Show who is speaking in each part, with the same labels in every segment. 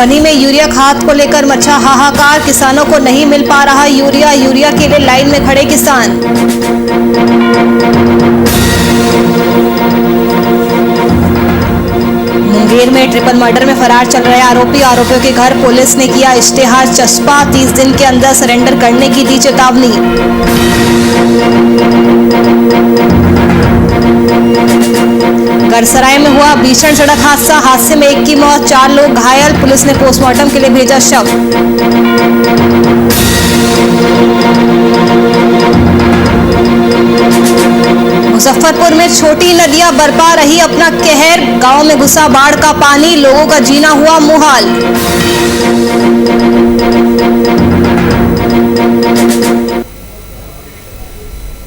Speaker 1: मधुबनी में यूरिया खाद को लेकर मचा हाहाकार, किसानों को नहीं मिल पा रहा यूरिया के लिए लाइन में खड़े किसान। मुंगेर में ट्रिपल मर्डर में फरार चल रहे आरोपियों के घर पुलिस ने किया इश्तेहार चस्पा, 30 दिन के अंदर सरेंडर करने की दी चेतावनी। गढ़सराय में हुआ भीषण सड़क हादसे में एक की मौत, 4 लोग घायल, पुलिस ने पोस्टमार्टम के लिए भेजा शव। मुजफ्फरपुर में छोटी नदियां बरपा रही अपना कहर, गांव में घुसा बाढ़ का पानी, लोगों का जीना हुआ मुहाल।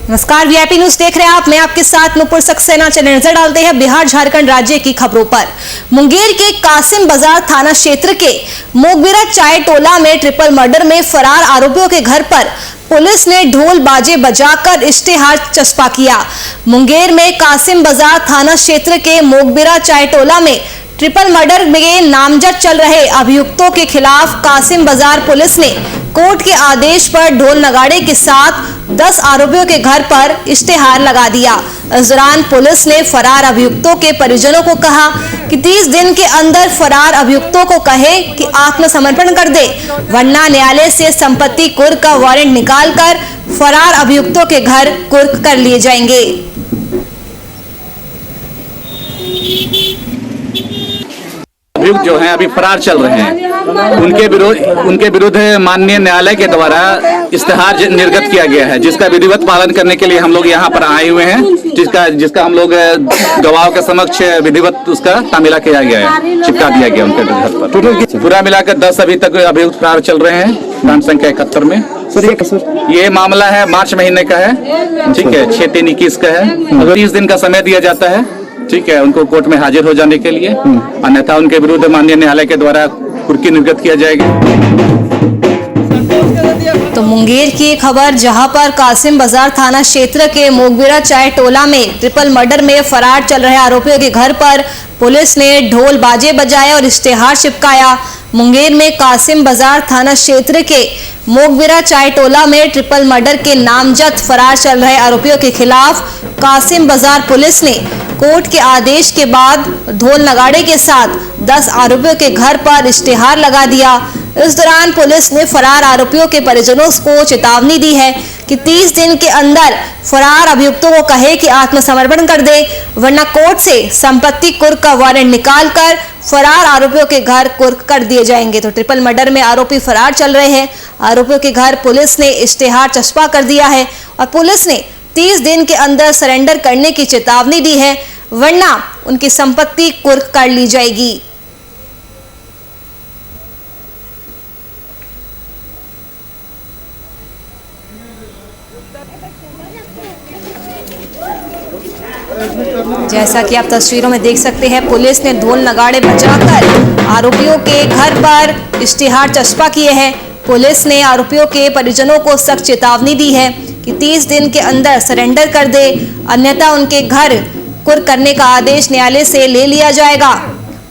Speaker 1: नमस्कार, वीआईपी न्यूज देख रहे हैं आप। मैं आपके साथ नुपुर सक्सेना। चलिए नजर डालते हैं बिहार झारखंड राज्य की खबरों पर। मुंगेर के कासिम बाजार थाना क्षेत्र के मोगबिरा चाय टोला में ट्रिपल मर्डर में फरार आरोपियों के घर पर पुलिस ने ढोल बाजे बजाकर इश्तेहार चस्पा किया। मुंगेर में कासिम बाजार थाना क्षेत्र के मोगबिरा चाय टोला में ट्रिपल मर्डर में नामजद चल रहे अभियुक्तों के खिलाफ कासिम बाजार पुलिस ने कोर्ट के आदेश पर ढोल नगाड़े के साथ 10 आरोपियों के घर पर इश्तेहार लगा दिया। इस दौरान पुलिस ने फरार अभियुक्तों के परिजनों को कहा कि 30 दिन के अंदर फरार अभियुक्तों को कहे कि आत्मसमर्पण कर दे, वरना न्यायालय से संपत्ति कुर्क का वारंट निकालकर फरार अभियुक्तों के घर कुर्क कर लिए जाएंगे।
Speaker 2: अभियुक्त जो हैं अभी फरार चल रहे हैं, उनके विरुद्ध माननीय न्यायालय के द्वारा इश्तेहार निर्गत किया गया है, जिसका विधिवत पालन करने के लिए हम लोग यहाँ पर आए हुए हैं, जिसका हम लोग गवाहों के समक्ष विधिवत उसका तामीला किया गया है, चिपका दिया गया उनके घर पर। पूरा मिलाकर 10 अभी तक अभियुक्त फरार चल रहे हैं, कांड संख्या 71 में। ये मामला है मार्च महीने का है, ठीक है, 6/3/21 का है। अगर 30 दिन का समय दिया जाता है, ठीक है, उनको कोर्ट में हाजिर हो जाने के लिए, अन्यथा उनके विरुद्ध माननीय न्यायालय के द्वारा कुर्की निर्गत किया जाएगा।
Speaker 1: तो मुंगेर की एक खबर, जहां पर कासिम बाजार थाना क्षेत्र के मोगबिरा चाय टोला में ट्रिपल मर्डर में फरार चल रहे आरोपियों के घर पर पुलिस ने ढोल बाजे बजाए और इश्तेहार चिपकाया। मुंगेर में कासिम बाजार थाना क्षेत्र के मोगबिरा चाय टोला में ट्रिपल मर्डर के नामजद फरार चल रहे आरोपियों के खिलाफ कासिम बाजार पुलिस ने कोर्ट के आदेश के बाद ढोल नगाड़े के साथ 10 आरोपियों के घर पर इश्तेहार लगा दिया। इस दौरान पुलिस ने फरार आरोपियों के परिजनों को चेतावनी दी है कि 30 दिन के अंदर फरार अभियुक्तों को कहे कि आत्मसमर्पण कर दे, वरना कोर्ट से संपत्ति कुर्क का वारंट निकालकर फरार आरोपियों के घर कुर्क कर दिए जाएंगे। तो ट्रिपल मर्डर में आरोपी फरार चल रहे हैं, आरोपियों के घर पुलिस ने इश्तेहार चस्पा कर दिया है और पुलिस ने 30 दिन के अंदर सरेंडर करने की चेतावनी दी है, वरना उनकी संपत्ति कुर्क कर ली जाएगी। जैसा कि आप तस्वीरों में देख सकते हैं, पुलिस ने ढोल नगाड़े बजाकर आरोपियों के घर पर इश्तेहार चस्पा किए हैं। पुलिस ने आरोपियों के परिजनों को सख्त चेतावनी दी है कि 30 दिन के अंदर सरेंडर कर दे, अन्यथा उनके घर कुर्क करने का आदेश न्यायालय से ले लिया जाएगा।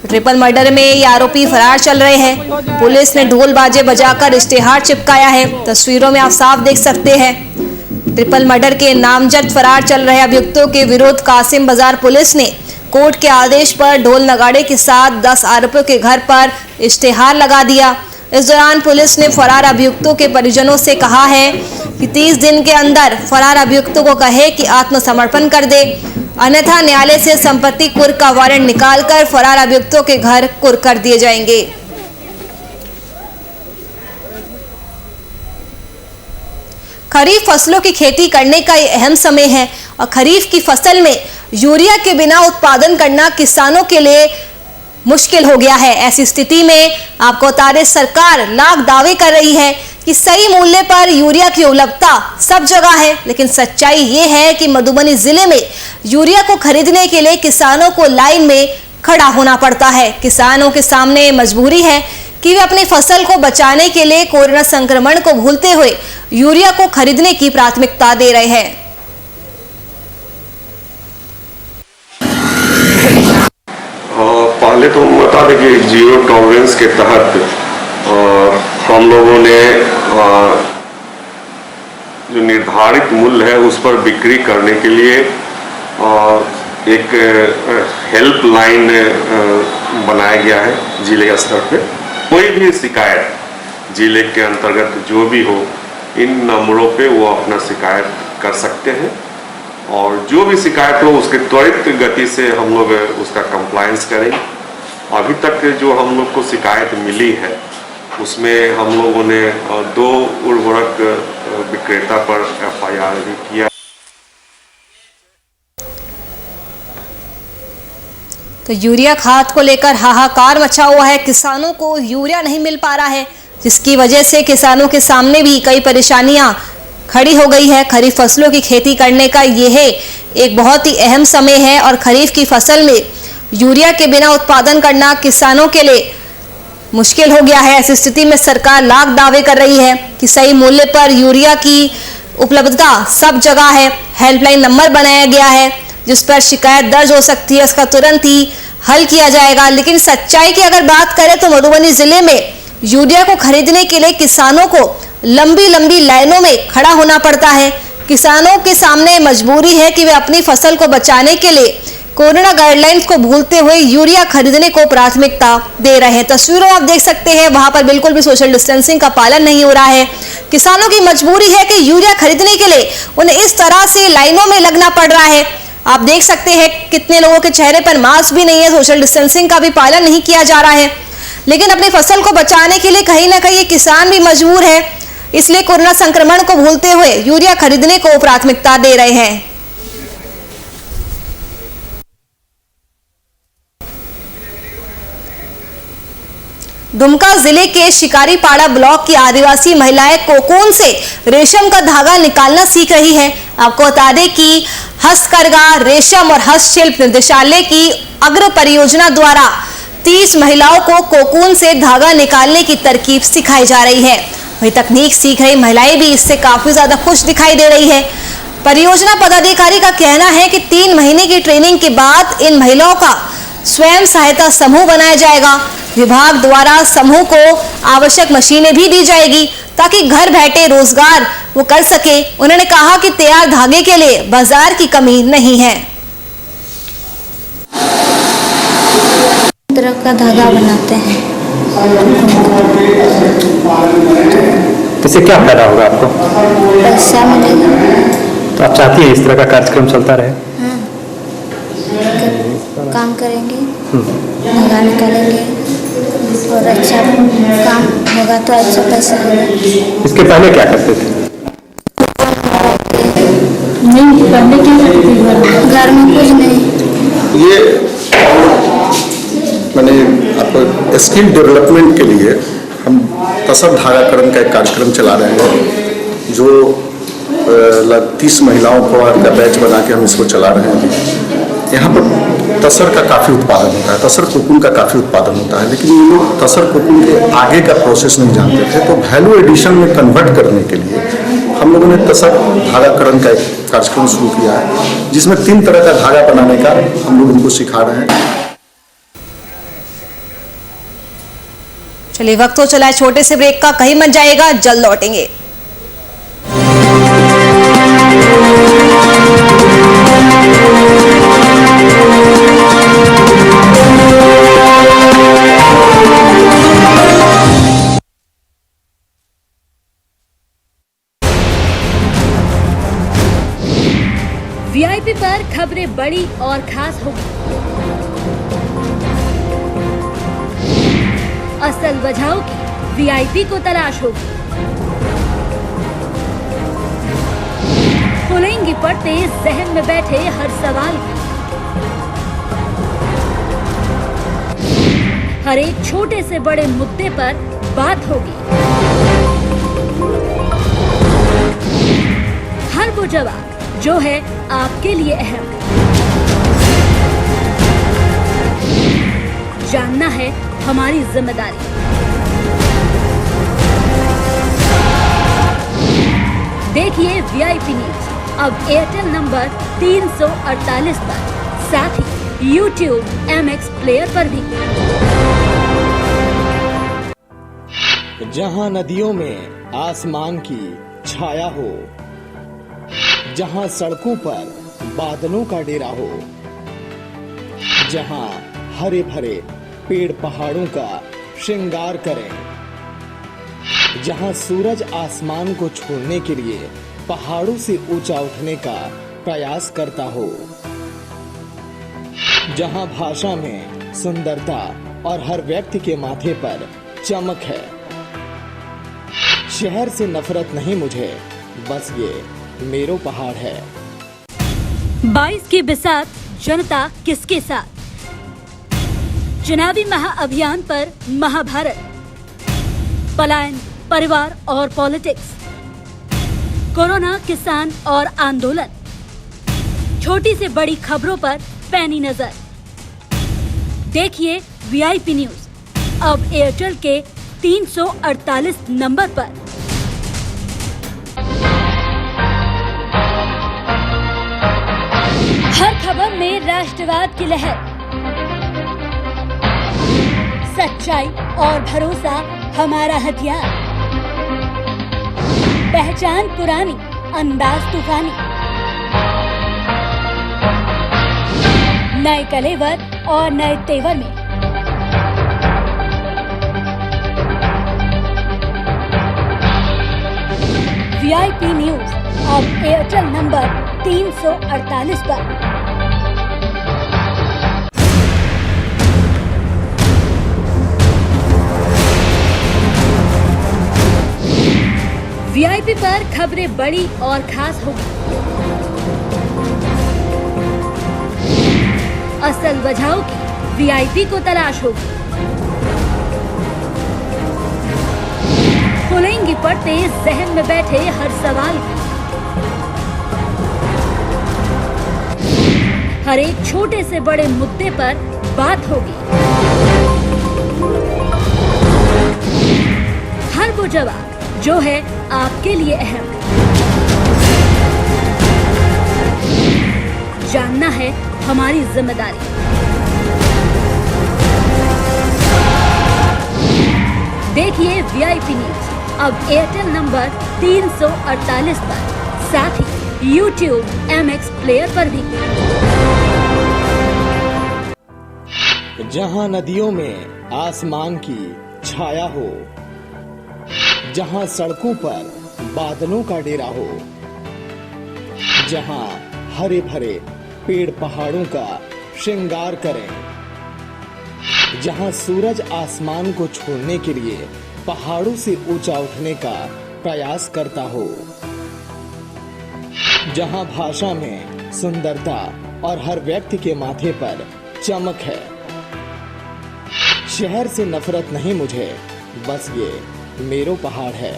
Speaker 1: तो ट्रिपल मर्डर में ये आरोपी फरार चल रहे हैं। पुलिस ने ढोल बाजे बजाकर इश्तेहार चिपकाया है, तस्वीरों में आप साफ देख सकते हैं। ट्रिपल मर्डर के नामजद फरार चल रहे अभियुक्तों के विरुद्ध कासिम बाजार पुलिस ने कोर्ट के आदेश पर ढोल नगाड़े के साथ 10 आरोपियों के घर पर इश्तेहार लगा दिया। इस दौरान पुलिस ने फरार अभियुक्तों के परिजनों से कहा है कि 30 दिन के अंदर फरार अभियुक्तों को कहे कि आत्मसमर्पण कर दे, अन्यथा न्यायालय से संपत्ति कुर्क का वारंट निकालकर फरार अभियुक्तों के घर कुर्क कर दिए जाएंगे। खरीफ फसलों की खेती करने का ये अहम समय है और खरीफ की फसल में यूरिया के बिना उत्पादन करना किसानों के लिए मुश्किल हो गया है। ऐसी स्थिति में आपको बता दें, सरकार लाख दावे कर रही है कि सही मूल्य पर यूरिया की उपलब्धता सब जगह है, लेकिन सच्चाई ये है कि मधुबनी जिले में यूरिया को खरीदने के लिए किसानों को लाइन में खड़ा होना पड़ता है। किसानों के सामने मजबूरी है कि वे अपनी फसल को बचाने के लिए कोरोना संक्रमण को भूलते हुए यूरिया को खरीदने की प्राथमिकता दे रहे हैं।
Speaker 3: पहले तो हम बता दें कि जीरो टॉलरेंस के तहत हम लोगों ने जो निर्धारित मूल्य है उस पर बिक्री करने के लिए एक हेल्पलाइन बनाया गया है जिले स्तर पे। कोई भी शिकायत जिले के अंतर्गत जो भी हो, इन नंबरों पे वो अपना शिकायत कर सकते हैं और जो भी शिकायत हो उसके त्वरित गति से हम लोग उसका कंप्लायंस करेंगे। अभी तक जो हम लोग को शिकायत मिली है उसमें हम लोगों ने 2 उर्वरक विक्रेता पर FIR भी किया।
Speaker 1: तो यूरिया खाद को लेकर हाहाकार मचा हुआ है। किसानों को यूरिया नहीं मिल पा रहा है, जिसकी वजह से किसानों के सामने भी कई परेशानियां खड़ी हो गई है। खरीफ फसलों की खेती करने का यह एक बहुत ही अहम समय है और खरीफ की फसल में यूरिया के बिना उत्पादन करना किसानों के लिए मुश्किल हो गया है। ऐसी स्थिति में सरकार लाख दावे कर रही है कि सही मूल्य पर यूरिया की उपलब्धता सब जगह है। हेल्पलाइन नंबर बनाया गया है जिस पर शिकायत दर्ज हो सकती है, उसका तुरंत ही हल किया जाएगा। लेकिन सच्चाई की अगर बात करें तो मधुबनी जिले में यूरिया को खरीदने के लिए किसानों को लंबी लंबी लाइनों में खड़ा होना पड़ता है। किसानों के सामने मजबूरी है कि वे अपनी फसल को बचाने के लिए कोरोना गाइडलाइंस को भूलते हुए यूरिया खरीदने को प्राथमिकता दे रहे हैं। तस्वीरों आप देख सकते हैं, वहां पर बिल्कुल भी सोशल डिस्टेंसिंग का पालन नहीं हो रहा है। किसानों की मजबूरी है कि यूरिया खरीदने के लिए उन्हें इस तरह से लाइनों में लगना पड़ रहा है। आप देख सकते हैं कितने लोगों के चेहरे पर मास्क भी नहीं है, सोशल डिस्टेंसिंग का भी पालन नहीं किया जा रहा है। लेकिन अपनी फसल को बचाने के लिए कहीं ना कहीं किसान भी मजबूर है, इसलिए कोरोना संक्रमण को भूलते हुए यूरिया खरीदने को प्राथमिकता दे रहे हैं। दुमका जिले के शिकारीपाड़ा ब्लॉक की आदिवासी महिलाएं कोकून से रेशम का धागा निकालना सीख रही है। आपको बता दें कि हस्तकरघा, रेशम और हस्तशिल्प निदेशालय की अग्र परियोजना द्वारा 30 महिलाओं को कोकून से धागा निकालने की तरकीब सिखाई जा रही है। वही तकनीक सीख रही महिलाएं भी इससे काफी ज्यादा खुश दिखाई दे रही है। परियोजना पदाधिकारी का कहना है कि 3 महीने की ट्रेनिंग के बाद इन महिलाओं का स्वयं सहायता समूह बनाया जाएगा। विभाग द्वारा समूह को आवश्यक मशीनें भी दी जाएगी ताकि घर बैठे रोजगार वो कर सके। उन्होंने कहा कि तैयार धागे के लिए बाजार की कमी नहीं है।
Speaker 4: तरह का धागा बनाते हैं।
Speaker 5: इससे क्या फायदा होगा आपको?
Speaker 4: पैसा मिलेगा।
Speaker 5: तो आप चाहती हैं इस तरह का कार्यक्रम चलता रहे?
Speaker 4: हाँ, काम करेंगे, धागा निकालेंगे और अच्छा काम होगा तो अच्छा पैसा होगा।
Speaker 5: इसके पहले क्या करते थे?
Speaker 4: नहीं, पहले क्या करते थे? घर में कुछ नहीं।
Speaker 6: ये मैंने आपको स्किल डेवलपमेंट के लिए हम तसर धागाकरण का एक कार्यक्रम चला रहे हैं, जो 30 महिलाओं को का बैच बना के हम इसको चला रहे हैं। यहाँ पर तसर का काफ़ी उत्पादन होता है, तसर कोकून का काफ़ी उत्पादन होता है, लेकिन ये लोग तसर कोकून के आगे का प्रोसेस नहीं जानते थे। तो वैल्यू एडिशन में कन्वर्ट करने के लिए हम लोगों ने तसर धागाकरण का एक कार्यक्रम शुरू किया है, जिसमें 3 तरह का धागा बनाने का हम लोग उनको सिखा रहे हैं।
Speaker 1: चलिए, वक्त हो चला है छोटे से ब्रेक का, कहीं मत जाएगा, जल्द लौटेंगे।
Speaker 7: वीआईपी पर खबरें बड़ी और खास होगी। असल वजहों की वीआईपी को तलाश होगी। खुलेंगी पड़ते जहन में बैठे हर सवाल की। हर एक छोटे से बड़े मुद्दे पर बात होगी। हर वो जवाब जो है आपके लिए अहम। जानना है हमारी जिम्मेदारी। देखिए वीआईपी न्यूज अब एयरटेल नंबर 348 पर, साथ ही YouTube MX प्लेयर पर भी।
Speaker 8: जहां नदियों में आसमान की छाया हो, जहां सड़कों पर बादलों का डेरा हो, जहां हरे भरे पेड़ पहाड़ों का श्रृंगार करें, जहां सूरज आसमान को छोड़ने के लिए पहाड़ों से ऊंचा उठने का प्रयास करता हो, जहां भाषा में सुंदरता और हर व्यक्ति के माथे पर चमक है। शहर से नफरत नहीं मुझे, बस ये मेरो पहाड़ है।
Speaker 7: 22 की बिसात, जनता किसके साथ? चुनावी महाअभियान पर महाभारत, पलायन, परिवार और पॉलिटिक्स, कोरोना, किसान और आंदोलन, छोटी से बड़ी खबरों पर पैनी नजर। देखिए वीआईपी न्यूज अब एयरटेल के 348 नंबर पर। हर खबर में राष्ट्रवाद की लहर, सच्चाई और भरोसा हमारा हथियार, पहचान पुरानी, अंदाज तूफानी, नए कलेवर और नए तेवर में। वीआईपी न्यूज अब एयरटेल नंबर 348 पर। वीआईपी पर खबरें बड़ी और खास होगी। असल वजहों की वीआईपी को तलाश होगी। खुलेंगी पड़ते जहन में बैठे हर सवाल की। हर एक छोटे से बड़े मुद्दे पर बात होगी। हर वो जवाब जो है आपके लिए अहम। जानना है हमारी जिम्मेदारी। देखिए वीआईपी न्यूज अब एयरटेल नंबर 348 पर, साथ ही YouTube MX प्लेयर पर भी।
Speaker 8: जहां नदियों में आसमान की छाया हो, जहां सड़कों पर बादलों का डेरा हो, जहां हरे भरे पेड़ पहाड़ों का श्रृंगार करें, जहां सूरज आसमान को छोड़ने के लिए पहाड़ों से ऊंचा उठने का प्रयास करता हो, जहां भाषा में सुंदरता और हर व्यक्ति के माथे पर चमक है। शहर से नफरत नहीं मुझे, बस ये मेरो पहाड़ है।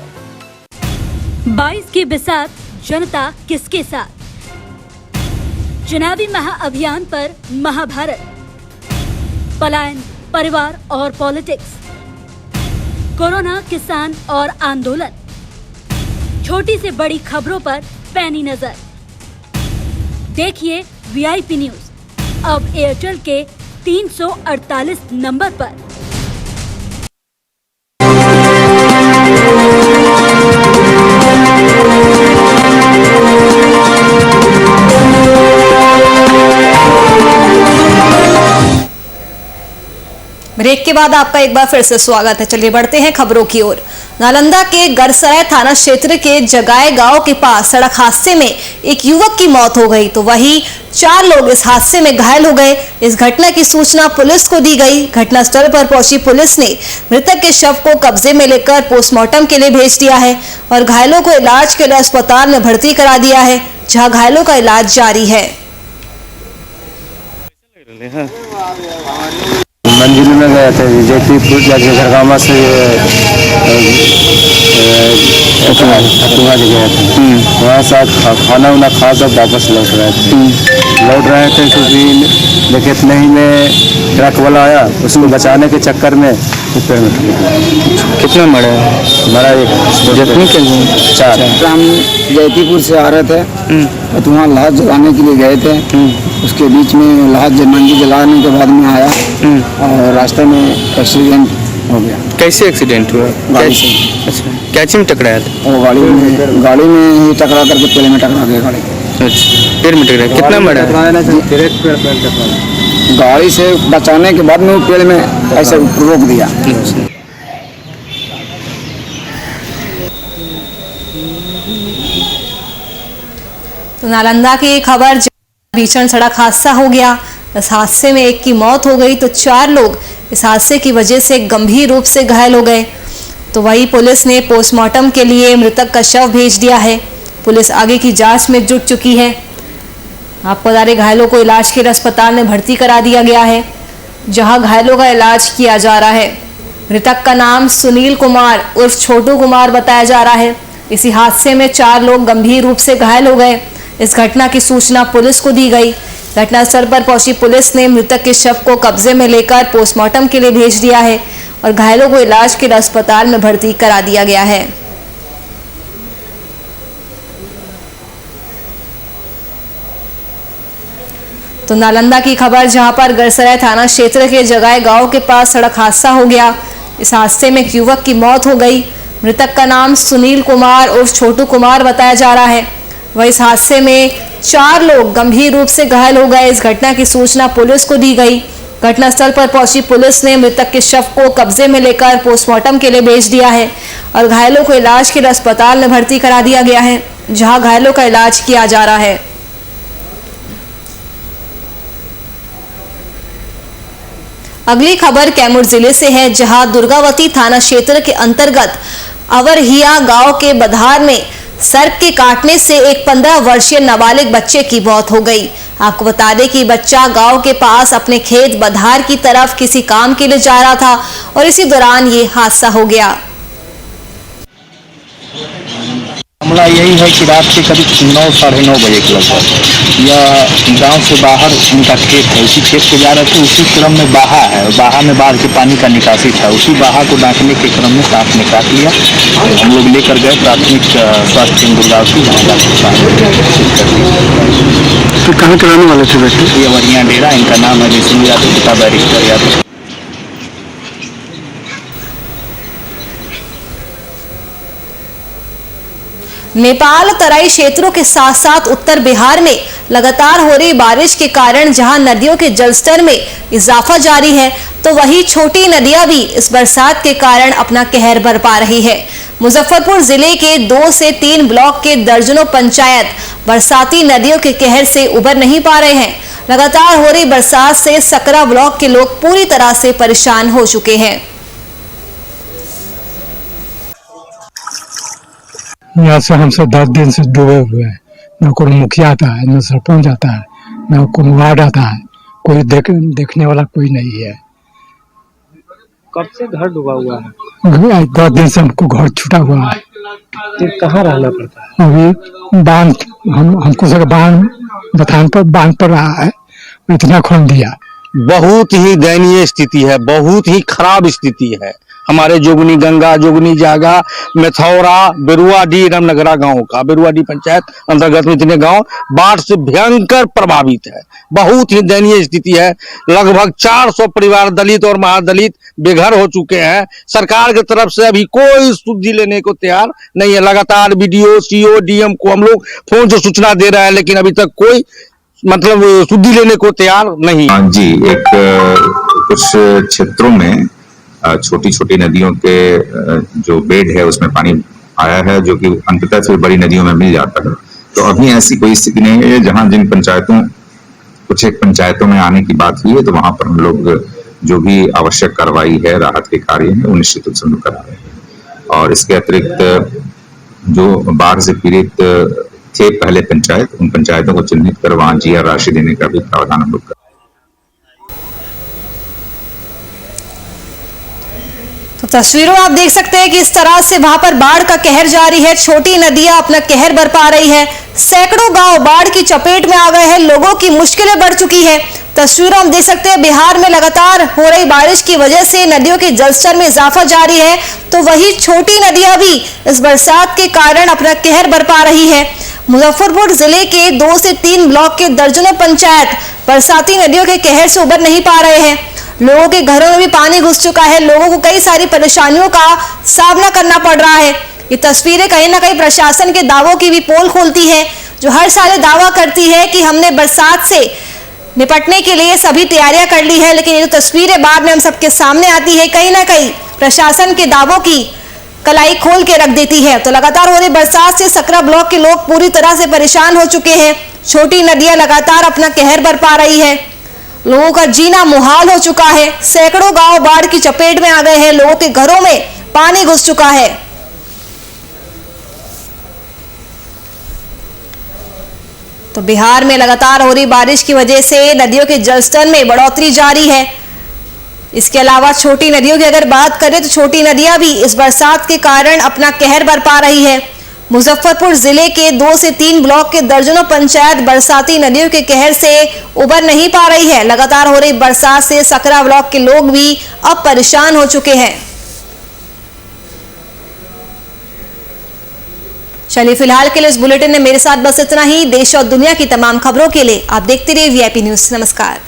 Speaker 7: 22 की बिसात, जनता किसके साथ? चुनावी महाअभियान पर महाभारत, पलायन, परिवार और पॉलिटिक्स, कोरोना, किसान और आंदोलन, छोटी से बड़ी खबरों पर पैनी नजर। देखिए वीआईपी न्यूज अब एयरटेल के 348 नंबर पर।
Speaker 1: ब्रेक के बाद आपका एक बार फिर से स्वागत है। चलिए बढ़ते हैं खबरों की ओर। नालंदा के गरसराय थाना क्षेत्र के जगाए गांव के पास सड़क हादसे में एक युवक की मौत हो गई, तो वहीं 4 लोग इस हादसे में घायल हो गए। इस घटना की सूचना पुलिस को दी गई। घटनास्थल पर पहुंची पुलिस ने मृतक के शव को कब्जे में लेकर पोस्टमार्टम के लिए भेज दिया है और घायलों को इलाज के लिए अस्पताल में भर्ती करा दिया है, जहां घायलों का इलाज जारी है।
Speaker 9: मंजिल में गए थे जयपुर जाके घरगामा से गए थे। वहाँ से खाना वाना खा सब वापस लौट रहे थे क्योंकि देखे इतने ही में ट्रक वाला आया, उसको बचाने के चक्कर में पेड़ में ठोका।
Speaker 5: कितना मरा है?
Speaker 9: मरा एक
Speaker 5: जख्मी कितने?
Speaker 9: 4।
Speaker 10: हम जयतीपुर से आ रहे थे तो वहाँ लाश जलाने के लिए गए थे। उसके बीच में लाश मंडी जलाने के बाद में आया और रास्ते में एक्सीडेंट हो गया।
Speaker 5: कैसे एक्सीडेंट हुआ?
Speaker 10: गाड़ी से।
Speaker 5: अच्छा, क्या चीज में टकराया था?
Speaker 10: वो गाड़ी में ही टकरा करके पेड़ में टकरा गया गाड़ी।
Speaker 5: अच्छा, पेड़ में टकराया। कितना मरा है?
Speaker 10: गाड़ी से बचाने के बाद में वो पेड़ में ऐसे रोक दिया।
Speaker 1: तो नालंदा की खबर, भीषण सड़क हादसा हो गया। इस हादसे में एक की मौत हो गई तो 4 लोग इस हादसे की वजह से गंभीर रूप से घायल हो गए। तो वही पुलिस ने पोस्टमार्टम के लिए मृतक का शव भेज दिया है। पुलिस आगे की जांच में जुट चुकी है। आपको बता दें, घायलों को इलाज के लिए अस्पताल में भर्ती करा दिया गया है, जहां घायलों का इलाज किया जा रहा है। मृतक का नाम सुनील कुमार उर्फ छोटू कुमार बताया जा रहा है। इसी हादसे में 4 लोग गंभीर रूप से घायल हो गए। इस घटना की सूचना पुलिस को दी गई। घटनास्थल पर पहुंची पुलिस ने मृतक के शव को कब्जे में लेकर पोस्टमार्टम के लिए भेज दिया है और घायलों को इलाज के लिए अस्पताल में भर्ती करा दिया गया है। तो नालंदा की खबर, जहां पर गरसराय थाना क्षेत्र के जगाए गांव के पास सड़क हादसा हो गया। इस हादसे में एक युवक की मौत हो गई। मृतक का नाम सुनील कुमार उर्फ छोटू कुमार बताया जा रहा है। वह इस हादसे में 4 लोग गंभीर रूप से घायल हो गए। इस घटना की सूचना पुलिस को दी गई। घटनास्थल पर पहुंची पुलिस ने मृतक के शव को कब्जे में लेकर पोस्टमार्टम के लिए भेज दिया है और घायलों को इलाज के लिए अस्पताल में भर्ती करा दिया गया है, जहां घायलों का इलाज किया जा रहा है। अगली खबर कैमूर जिले से है, जहां दुर्गावती थाना क्षेत्र के अंतर्गत अवरहिया गांव के बधार में सर्प के काटने से एक 15 वर्षीय नाबालिग बच्चे की मौत हो गई। आपको बता दें कि बच्चा गांव के पास अपने खेत बधार की तरफ किसी काम के लिए जा रहा था और इसी दौरान ये हादसा हो गया।
Speaker 11: मामला यही है कि रात के करीब 9 साढ़े 9 बजे के लगभग यह गांव से बाहर उनका खेत है, उसी खेत से जा रहे थे। उसी क्रम में बाहा है और बाहा में बाढ़ के पानी का निकासी था। उसी बाहा को डांकने के क्रम में सांप ने काट लिया। हम लोग लेकर गए प्राथमिक स्वास्थ्य केंद्र दुर्गावती, वहाँ डॉक्टर साहब।
Speaker 5: तो कहाँ के रहने वाले थे बेटे?
Speaker 11: ये अवरिया डेरा, इनका नाम है विष्णु यादव, पिता बैरिस्टर यादव।
Speaker 1: नेपाल तराई क्षेत्रों के साथ साथ उत्तर बिहार में लगातार हो रही बारिश के कारण जहां नदियों के जलस्तर में इजाफा जारी है, तो वहीं छोटी नदियां भी इस बरसात के कारण अपना कहर बरपा रही है। मुजफ्फरपुर जिले के 2 से 3 ब्लॉक के दर्जनों पंचायत बरसाती नदियों के कहर से उबर नहीं पा रहे हैं। लगातार हो रही बरसात से सकरा ब्लॉक के लोग पूरी तरह से परेशान हो चुके हैं।
Speaker 12: यहाँ से हम सब 10 दिन से डूबे हुए हैं। न कोई मुखिया आता है, न सरपंच आता है, न कोई वार्ड आता है, कोई देखने वाला कोई नहीं है।
Speaker 5: कब से घर डूबा हुआ है?
Speaker 12: 10 दिन से हमको घर छूटा हुआ है।
Speaker 5: तो कहाँ रहना पड़ता है?
Speaker 12: अभी बांध हमको सर बांध बथान पर बांध पर रहा है, इतना खोल दिया।
Speaker 11: बहुत ही दयनीय स्थिति है, बहुत ही खराब स्थिति है हमारे जोगनी गंगा, जोगनी जागा, मेथौरा, बेरुआडी, रामनगरा गांव का, बेरुआडी पंचायत अंतर्गत में इतने गांव बाढ़ से भयंकर प्रभावित है। बहुत ही दयनीय स्थिति है। लगभग 400 परिवार दलित और महादलित बेघर हो चुके हैं। सरकार की तरफ से अभी कोई सुधि लेने को तैयार नहीं है। लगातार बीडीओ, सीओ, डीएम को हम लोग फोन से सूचना दे रहे हैं, लेकिन अभी तक कोई मतलब सुधि लेने को तैयार नहीं।
Speaker 13: जी, एक कुछ क्षेत्रों में छोटी छोटी नदियों के जो बेड है उसमें पानी आया है, जो कि अंततः फिर बड़ी नदियों में मिल जाता है। तो अभी ऐसी कोई स्थिति नहीं है। जहां जिन पंचायतों, कुछ एक पंचायतों में आने की बात हुई है, तो वहां पर हम लोग जो भी आवश्यक कार्रवाई है, राहत के कार्य है, वो निश्चित रूप से हम करा रहे हैं। और इसके अतिरिक्त जो बाढ़ से पीड़ित थे पहले पंचायत, उन पंचायतों को चिन्हित कर वहां जीआर राशि देने का भी प्रावधान हम लोग।
Speaker 1: तो तस्वीरों आप देख सकते हैं कि इस तरह से वहां पर बाढ़ का कहर जारी है। छोटी नदियां अपना कहर बरपा रही है। सैकड़ों गांव बाढ़ की चपेट में आ गए हैं। लोगों की मुश्किलें बढ़ चुकी है। तस्वीरों हम देख सकते हैं, बिहार में लगातार हो रही बारिश की वजह से नदियों के जलस्तर में इजाफा जारी है, तो वही छोटी नदियां भी इस बरसात के कारण अपना कहर बरपा रही है। मुजफ्फरपुर जिले के 2 से 3 ब्लॉक के दर्जनों पंचायत बरसाती नदियों के कहर से उबर नहीं पा रहे हैं। लोगों के घरों में भी पानी घुस चुका है। लोगों को कई सारी परेशानियों का सामना करना पड़ रहा है। ये तस्वीरें कहीं ना कहीं प्रशासन के दावों की भी पोल खोलती है, जो हर साल दावा करती है कि हमने बरसात से निपटने के लिए सभी तैयारियां कर ली है, लेकिन ये तस्वीरें बाद में हम सबके सामने आती है, कहीं ना कहीं प्रशासन के दावों की कलाई खोल के रख देती है। तो लगातार हो रही बरसात से सकरा ब्लॉक के लोग पूरी तरह से परेशान हो चुके हैं। छोटी नदियां लगातार अपना कहर बरपा रही है। लोगों का जीना मुहाल हो चुका है। सैकड़ों गांव बाढ़ की चपेट में आ गए हैं। लोगों के घरों में पानी घुस चुका है। तो बिहार में लगातार हो रही बारिश की वजह से नदियों के जलस्तर में बढ़ोतरी जारी है। इसके अलावा छोटी नदियों की अगर बात करें तो छोटी नदियां भी इस बरसात के कारण अपना कहर बरपा रही है। मुजफ्फरपुर जिले के 2 से 3 ब्लॉक के दर्जनों पंचायत बरसाती नदियों के कहर से उबर नहीं पा रही है। लगातार हो रही बरसात से सकरा ब्लॉक के लोग भी अब परेशान हो चुके हैं। चलिए फिलहाल के लिए इस बुलेटिन में मेरे साथ बस इतना ही। देश और दुनिया की तमाम खबरों के लिए आप देखते रहिए VIP न्यूज़। नमस्कार।